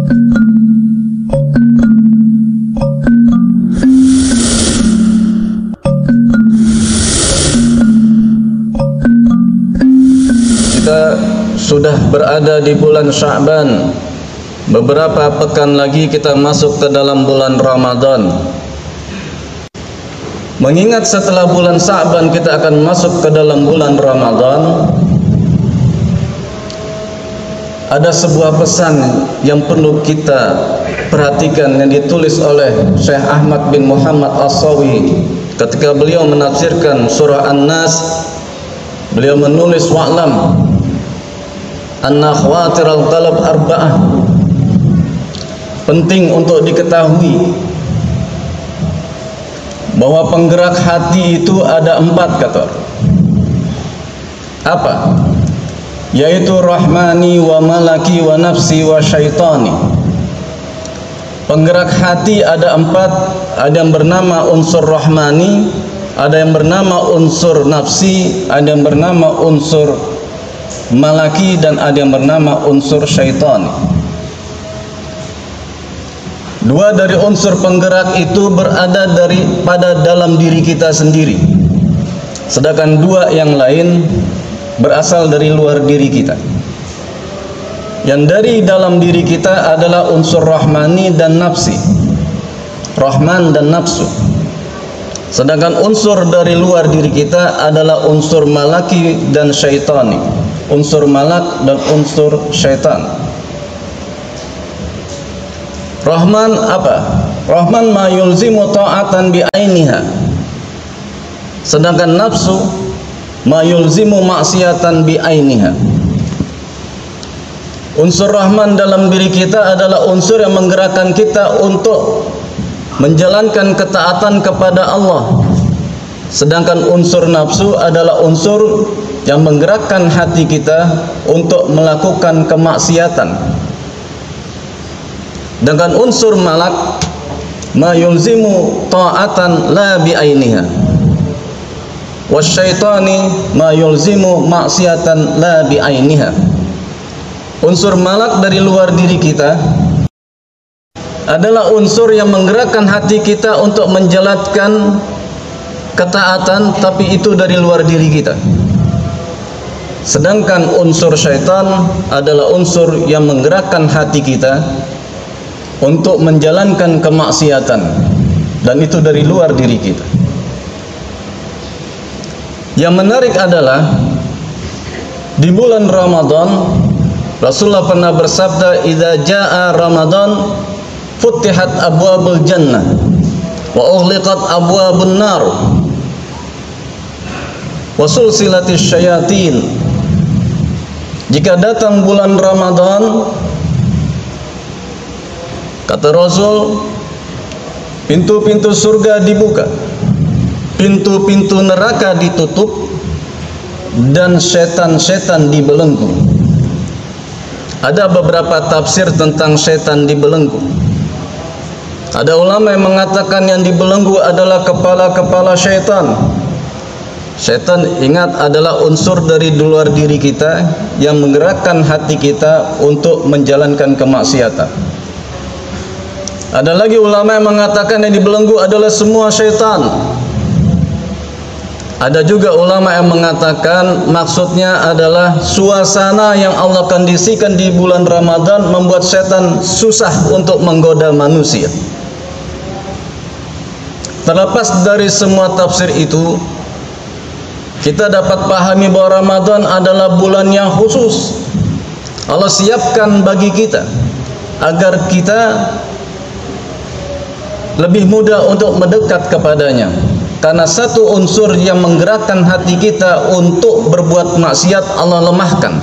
Kita sudah berada di bulan Sya'ban. Beberapa pekan lagi kita masuk ke dalam bulan Ramadan. Mengingat setelah bulan Sya'ban kita akan masuk ke dalam bulan Ramadan, ada sebuah pesan yang perlu kita perhatikan yang ditulis oleh Syekh Ahmad bin Muhammad As-Sawi ketika beliau menafsirkan surah An-Nas. Beliau menulis wa'lam anna khawatiral qalb arba'ah. Penting untuk diketahui bahwa penggerak hati itu ada 4, kata. Apa? Yaitu rahmani wa malaki wa nafsi wa syaitani. Penggerak hati ada 4, ada yang bernama unsur rahmani, ada yang bernama unsur nafsi, ada yang bernama unsur malaki, dan ada yang bernama unsur syaitani. Dua dari unsur penggerak itu berada pada dalam diri kita sendiri, sedangkan dua yang lain berasal dari luar diri kita. Yang dari dalam diri kita adalah unsur rahmani dan nafsi, rahman dan nafsu. Sedangkan unsur dari luar diri kita adalah unsur malaki dan syaitani, unsur malak dan unsur syaitan. Rahman apa? Rahman ma yulzimu ta'atan bi ainiha. Sedangkan nafsu ma yulzimu maksiatan bi ainiha. Unsur rahman dalam diri kita adalah unsur yang menggerakkan kita untuk menjalankan ketaatan kepada Allah. Sedangkan unsur nafsu adalah unsur yang menggerakkan hati kita untuk melakukan kemaksiatan. Dengan unsur malak ma yulzimu ta'atan la bi ainiha, wasyaitani ma yulzimu maksiatan la bi ainiha. Unsur malak dari luar diri kita adalah unsur yang menggerakkan hati kita untuk menjalankan ketaatan, tapi itu dari luar diri kita. Sedangkan unsur syaitan adalah unsur yang menggerakkan hati kita untuk menjalankan kemaksiatan, dan itu dari luar diri kita. Yang menarik adalah di bulan Ramadan Rasulullah pernah bersabda, "Idza jaa Ramadan futihat abwabul jannah wa ughliqat abwabun nar wa sulsilatis syayatin." Jika datang bulan Ramadan, kata Rasul, pintu-pintu surga dibuka, pintu-pintu neraka ditutup, dan setan-setan dibelenggu. Ada beberapa tafsir tentang setan dibelenggu. Ada ulama yang mengatakan yang dibelenggu adalah kepala-kepala setan. Setan, ingat, adalah unsur dari luar diri kita yang menggerakkan hati kita untuk menjalankan kemaksiatan. Ada lagi ulama yang mengatakan yang dibelenggu adalah semua setan. Ada juga ulama yang mengatakan maksudnya adalah suasana yang Allah kondisikan di bulan Ramadan membuat setan susah untuk menggoda manusia. Terlepas dari semua tafsir itu, kita dapat pahami bahwa Ramadan adalah bulan yang khusus. Allah siapkan bagi kita agar kita lebih mudah untuk mendekat kepadanya. Karena satu unsur yang menggerakkan hati kita untuk berbuat maksiat Allah lemahkan,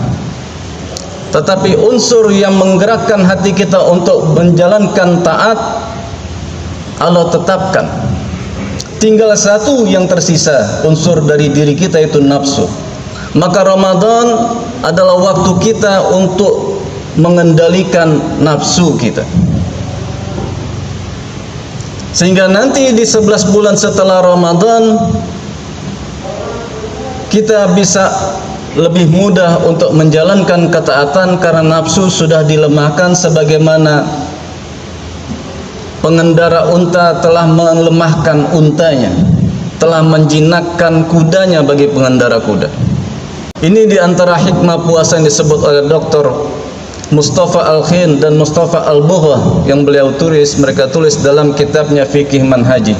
tetapi unsur yang menggerakkan hati kita untuk menjalankan taat Allah tetapkan. Tinggal satu yang tersisa, unsur dari diri kita, itu nafsu. Maka Ramadan adalah waktu kita untuk mengendalikan nafsu kita, sehingga nanti di 11 bulan setelah Ramadan kita bisa lebih mudah untuk menjalankan ketaatan karena nafsu sudah dilemahkan, sebagaimana pengendara unta telah melemahkan untanya, telah menjinakkan kudanya bagi pengendara kuda. Ini diantara hikmah puasa yang disebut oleh Dr. Mustafa Al-Khin dan Mustafa Al-Bughah yang beliau tulis, mereka tulis dalam kitabnya Fikih Manhaji.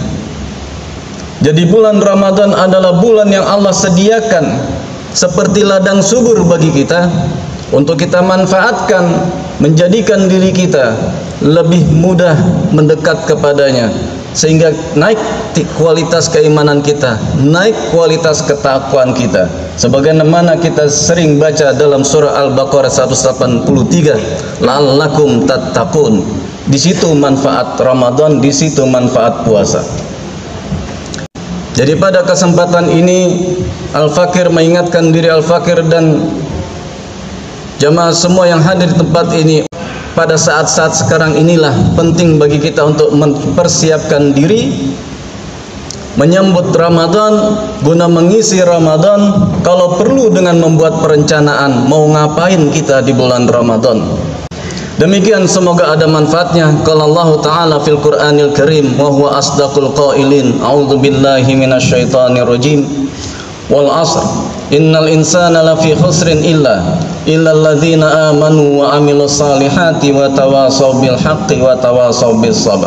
Jadi bulan Ramadan adalah bulan yang Allah sediakan seperti ladang subur bagi kita untuk kita manfaatkan, menjadikan diri kita lebih mudah mendekat kepadanya, sehingga naik kualitas keimanan kita, naik kualitas ketakwaan kita. Sebagaimana kita sering baca dalam surah Al-Baqarah 183, la'allakum tattaqun. Di situ manfaat Ramadan, di situ manfaat puasa. Jadi pada kesempatan ini Al-Fakir mengingatkan diri Al-Fakir dan jamaah semua yang hadir di tempat ini, pada saat-saat sekarang inilah penting bagi kita untuk mempersiapkan diri menyambut Ramadan, guna mengisi Ramadan, kalau perlu dengan membuat perencanaan mau ngapain kita di bulan Ramadan. Demikian, semoga ada manfaatnya. Qala Allah Ta'ala fil Qur'anil Karim, wa huwa asdaqul qailin, a'udzu billahi minasyaitonir rajim, wal 'asr innal insana lafi khusrin illa alladzina amanu wa amilus salihati wa tawasaw bil haqqi wa tawasaw bis sabr.